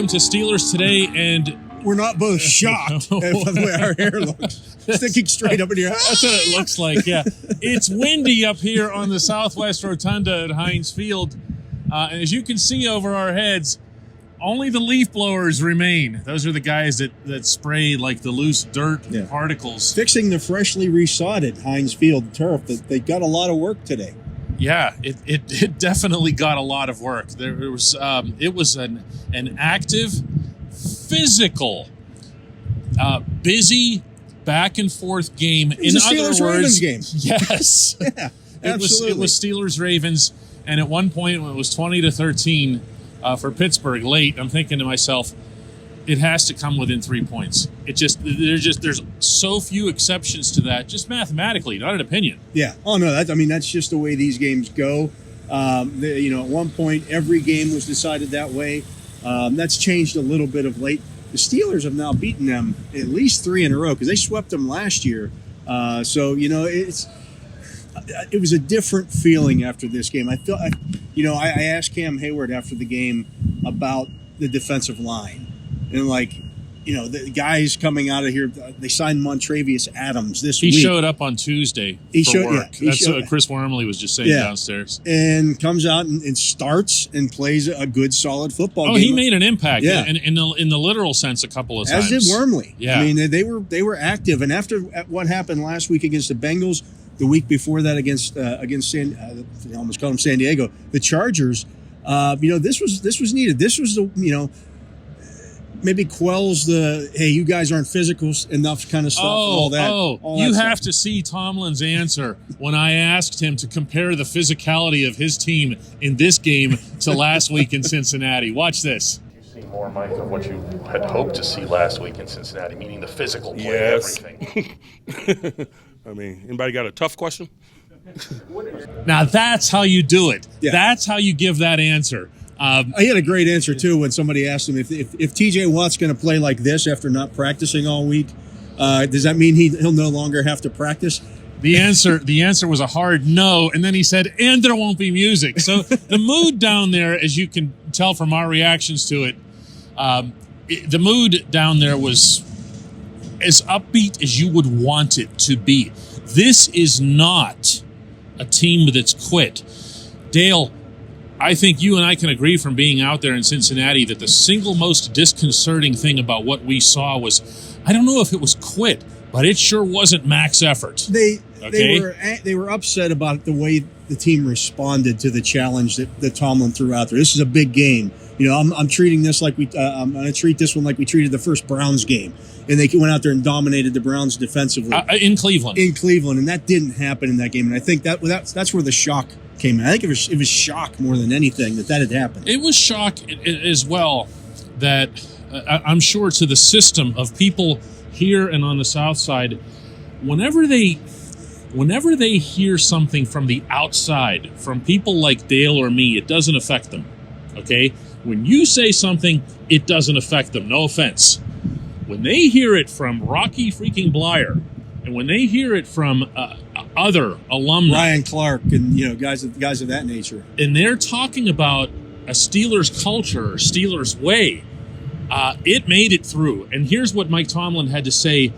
to Steelers Today, and we're not both shocked by the way our hair looks. Sticking straight up in your head. That's what it looks like, yeah. It's windy up here on the Southwest Rotunda at Heinz Field. And as you can see over our heads, only the leaf blowers remain. Those are the guys that spray like the loose dirt particles. Fixing the freshly resodded Heinz Field turf. They got a lot of work today. Yeah, it definitely got a lot of work. It was an active, physical, busy, back and forth game. It was a Steelers-Ravens game. Yes. Yeah, absolutely. It was Steelers-Ravens, and at one point when it was 20-13 for Pittsburgh late, I'm thinking to myself, it has to come within 3 points. There's so few exceptions to that, just mathematically, not an opinion. Yeah. Oh no, that's just the way these games go. At one point every game was decided that way. That's changed a little bit of late. The Steelers have now beaten them at least 3 in a row because they swept them last year. It was a different feeling after this game. I asked Cam Hayward after the game about the defensive line. And the guys coming out of here, they signed Montrevious Adams this week. He showed up on Tuesday for work. That's what Chris Wormley was just saying downstairs. And comes out and starts and plays a good, solid football game. Oh, he made an impact in the literal sense a couple of times. As did Wormley. Yeah. I mean, they were active. And after what happened last week against the Bengals, the week before that against I almost called them San Diego, the Chargers, this was needed. This was maybe quells the, hey, you guys aren't physical enough kind of stuff. All that have to see Tomlin's answer when I asked him to compare the physicality of his team in this game to last week in Cincinnati. Watch this. You see more, Mike, of what you had hoped to see last week in Cincinnati, meaning the physical play, everything. I mean, anybody got a tough question? Now that's how you do it. Yeah. That's how you give that answer. He had a great answer, too, when somebody asked him if T.J. Watt's going to play like this after not practicing all week, does that mean he'll no longer have to practice? The answer was a hard no, and then he said, and there won't be music. So the mood down there, as you can tell from our reactions to it, the mood down there was as upbeat as you would want it to be. This is not a team that's quit. Dale, I think you and I can agree from being out there in Cincinnati that the single most disconcerting thing about what we saw was, I don't know if it was quit, but it sure wasn't max effort. They were upset about the way the team responded to the challenge that Tomlin threw out there. This is a big game. I'm treating this like I'm going to treat this one like we treated the first Browns game, and they went out there and dominated the Browns defensively in Cleveland. And that didn't happen in that game. And I think that's where the shock came in. I think it was shock more than anything that had happened. It was shock as well that I'm sure to the system of people here and on the South Side, whenever they hear something from the outside, from people like Dale or me, it doesn't affect them. Okay? When you say something, it doesn't affect them. No offense. When they hear it from Rocky freaking Blyer, and when they hear it from other alumni, Ryan Clark, and guys of that nature, and they're talking about a Steelers culture, or Steelers way, it made it through. And here's what Mike Tomlin had to say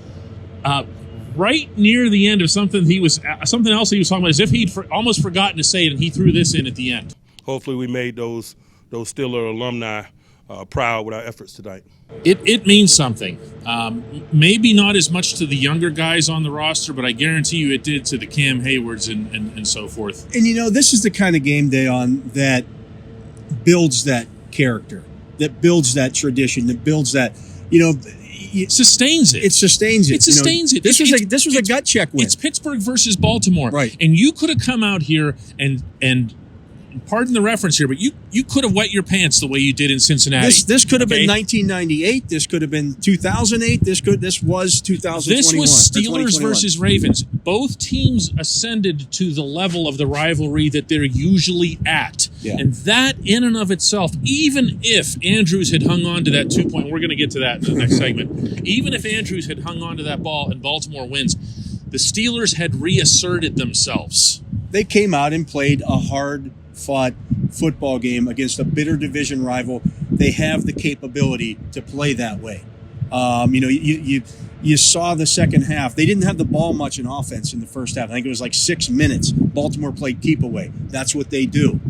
right near the end of something else he was talking about, as if he'd almost forgotten to say it, and he threw this in at the end. Hopefully, we made those Steeler alumni proud with our efforts tonight. It means something. Maybe not as much to the younger guys on the roster, but I guarantee you it did to the Cam Haywards and so forth. And this is the kind of game day that builds that character, that builds that tradition, that builds that, sustains it. It sustains it. It sustains it. This was a gut check win. It's Pittsburgh versus Baltimore. Right. And you could have come out here and pardon the reference here, but you could have wet your pants the way you did in Cincinnati. This could have been 1998. This could have been 2008. This was 2021. This was Steelers versus Ravens. Both teams ascended to the level of the rivalry that they're usually at. Yeah. And that in and of itself, even if Andrews had hung on to that 2-point, we're going to get to that in the next segment. Even if Andrews had hung on to that ball and Baltimore wins, the Steelers had reasserted themselves. They came out and played a hard-fought football game against a bitter division rival they have the capability to play that way. You saw the second half. They didn't have the ball much in offense in the first half. I think it was like 6 minutes. Baltimore played keep away. That's what they do.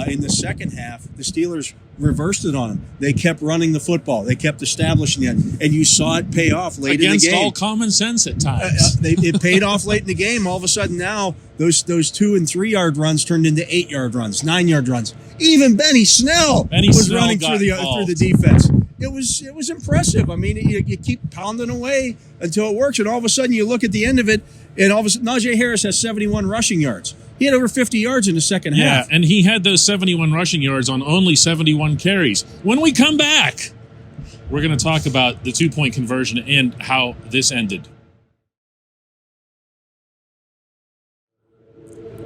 In the second half, the Steelers reversed it on them. They kept running the football. They kept establishing it, and you saw it pay off late in the game. Against all common sense at times. It paid off late in the game. All of a sudden now, those 2 and 3 yard runs turned into 8 yard runs, 9 yard runs. Even Benny Snell was running through the defense. It was impressive. I mean, you keep pounding away until it works, and all of a sudden you look at the end of it, and all of a sudden Najee Harris has 71 rushing yards. He had over 50 yards in the second half. Yeah, and he had those 71 rushing yards on only 71 carries. When we come back, we're going to talk about the 2-point conversion and how this ended.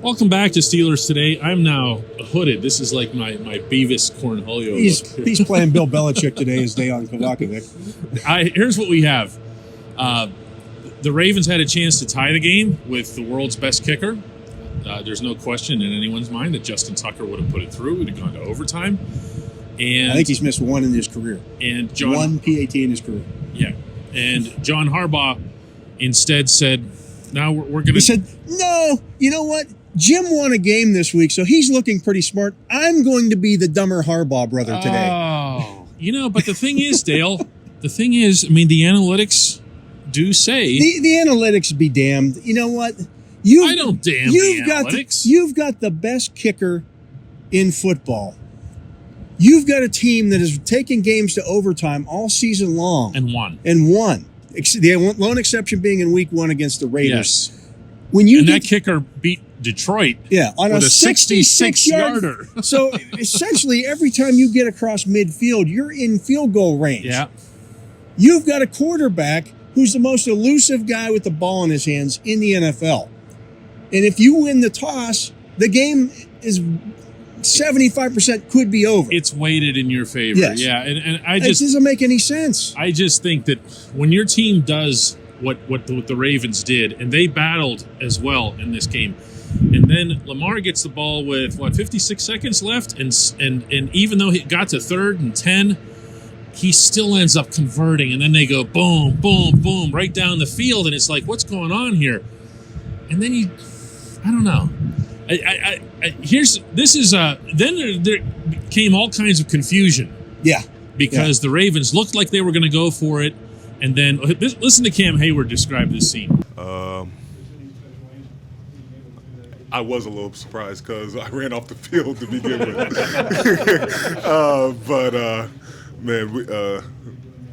Welcome back to Steelers Today. I'm now hooded. This is like my Beavis Cornholio. He's playing Bill Belichick today as Dejan Kovacevic. Here's what we have. The Ravens had a chance to tie the game with the world's best kicker. There's no question in anyone's mind that Justin Tucker would have put it through. It would have gone to overtime. And I think he's missed one in his career. And one PAT in his career. Yeah. And John Harbaugh instead said, "Now we're going to." He said, "No, you know what? Jim won a game this week, so he's looking pretty smart. I'm going to be the dumber Harbaugh brother today." Oh, but the thing is, Dale, the analytics do say the analytics be damned. You know what? I don't damn the analytics. You've got the best kicker in football. You've got a team that has taken games to overtime all season long. And won. The lone exception being in week 1 against the Raiders. Yes. That kicker beat Detroit on with a 66-yarder. So essentially, every time you get across midfield, you're in field goal range. Yeah. You've got a quarterback who's the most elusive guy with the ball in his hands in the NFL. And if you win the toss, the game is 75% could be over. It's weighted in your favor. Yes. Yeah. And it doesn't make any sense. I just think that when your team does what the Ravens did, and they battled as well in this game, and then Lamar gets the ball with 56 seconds left, and even though he got to 3rd and 10, he still ends up converting, and then they go boom, boom, boom right down the field, and it's like, what's going on here? And then I don't know. Then there came all kinds of confusion. Yeah. Because the Ravens looked like they were going to go for it, and then listen to Cam Hayward describe this scene. I was a little surprised because I ran off the field to begin with.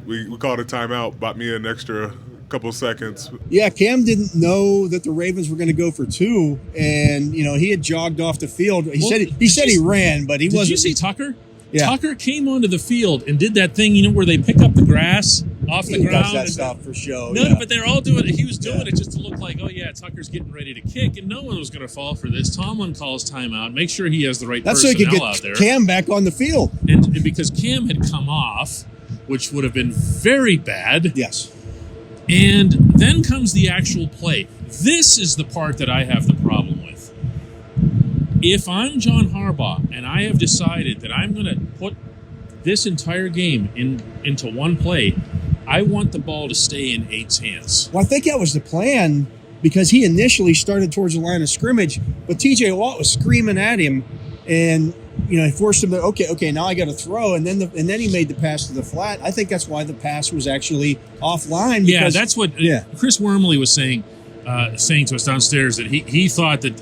We called a timeout, bought me an extra couple of seconds. Yeah, Cam didn't know that the Ravens were going to go for 2, and he had jogged off the field. He said he ran, but he wasn't. Did you see Tucker? Yeah. Tucker came onto the field and did that thing, where they pick up the grass off the ground. He does that stuff for show. No, but they're all doing it. He was doing it just to look like, Tucker's getting ready to kick, and no one was going to fall for this. Tomlin calls timeout, make sure he has the right personnel out there. That's so he could get Cam back on the field. And because Cam had come off, which would have been very bad. Yes. And then comes the actual play. This is the part that I have the problem with. If I'm John Harbaugh and I have decided that I'm going to put this entire game into one play, I want the ball to stay in 8's hands. Well, I think that was the plan because he initially started towards the line of scrimmage, but T.J. Watt was screaming at him, and he forced him to okay, now I got to throw, and then he made the pass to the flat. I think that's why the pass was actually offline. Because, that's what Chris Wormley was saying to us downstairs, that he thought that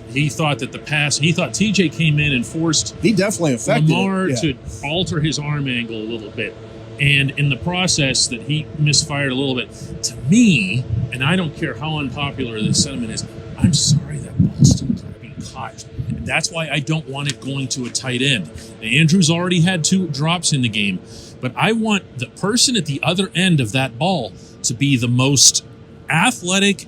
the pass, he thought TJ came in and forced he definitely affected Lamar to alter his arm angle a little bit, and in the process that he misfired a little bit. To me, and I don't care how unpopular this sentiment is, I'm sorry that ball's still being caught. And that's why I don't want it going to a tight end. Now, Andrews already had 2 drops in the game, but I want the person at the other end of that ball to be the most athletic,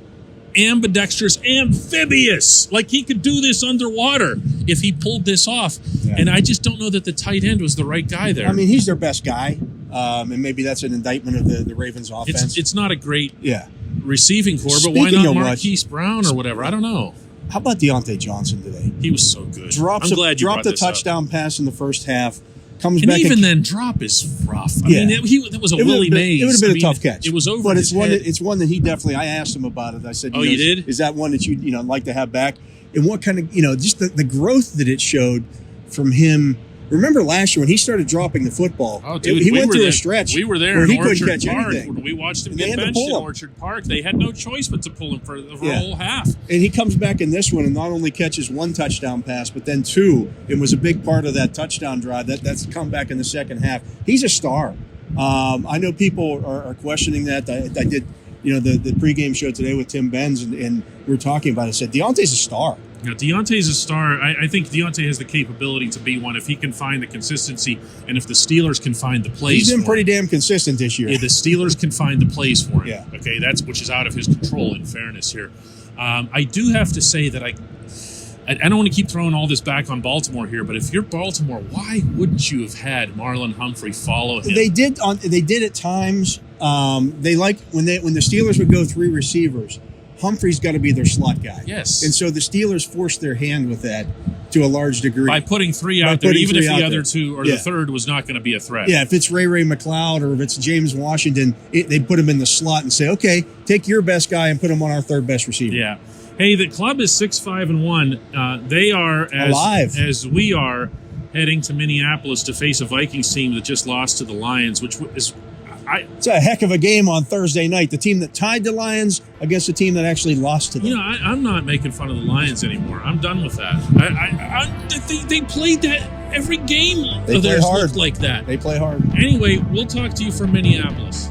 ambidextrous, amphibious. Like he could do this underwater if he pulled this off. Yeah. And I just don't know that the tight end was the right guy there. I mean, he's their best guy. And maybe that's an indictment of the Ravens offense. It's not a great receiving core, but why not Marquise Brown or whatever? I don't know. How about Deontay Johnson today? He was so good. Dropped a touchdown pass in the first half, comes And back. even then, drop is rough. I Yeah. mean, that was a It Willie would Mays. have been I a mean, tough catch. It was over. But his it's one. head. It's one that he definitely. I asked him about it. I said, You did? Is that one that you like to have back? And what kind of just the growth that it showed from him. Remember last year when he started dropping the football? Oh, dude, he we went were through there. a stretch. We were there where in he couldn't Orchard catch Park anything. when we watched him And they get had to benched in pull him. Orchard Park. They had no choice but to pull him for a whole half. And he comes back in this one and not only catches one touchdown pass, but then two. It was a big part of that touchdown drive. That's come back in the second half. He's a star. I know people are questioning that. I did, the pregame show today with Tim Benz, and we were talking about it. I said, Deontay's a star. Now, Deontay's a star. I think Deontay has the capability to be one if he can find the consistency and if the Steelers can find the plays. He's been for pretty him. damn consistent this year. Yeah, the Steelers can find the plays for him. Yeah. Okay, which is out of his control. In fairness, here, I do have to say that I don't want to keep throwing all this back on Baltimore here, but if you're Baltimore, why wouldn't you have had Marlon Humphrey follow him? They did at times. They like when the Steelers would go three receivers. Humphrey's got to be their slot guy. Yes. And so the Steelers forced their hand with that to a large degree. By putting three out there, even if the other two or the third was not going to be a threat. Yeah, if it's Ray McLeod or if it's James Washington, they put him in the slot and say, okay, take your best guy and put him on our third best receiver. Yeah. Hey, the club is 6-5-1. They are Alive. as we are heading to Minneapolis to face a Vikings team that just lost to the Lions, which is it's a heck of a game on Thursday night. The team that tied the Lions against the team that actually lost to them. I'm not making fun of the Lions anymore. I'm done with that. They played that every game. They play hard. Looked like that. They play hard. Anyway, we'll talk to you from Minneapolis.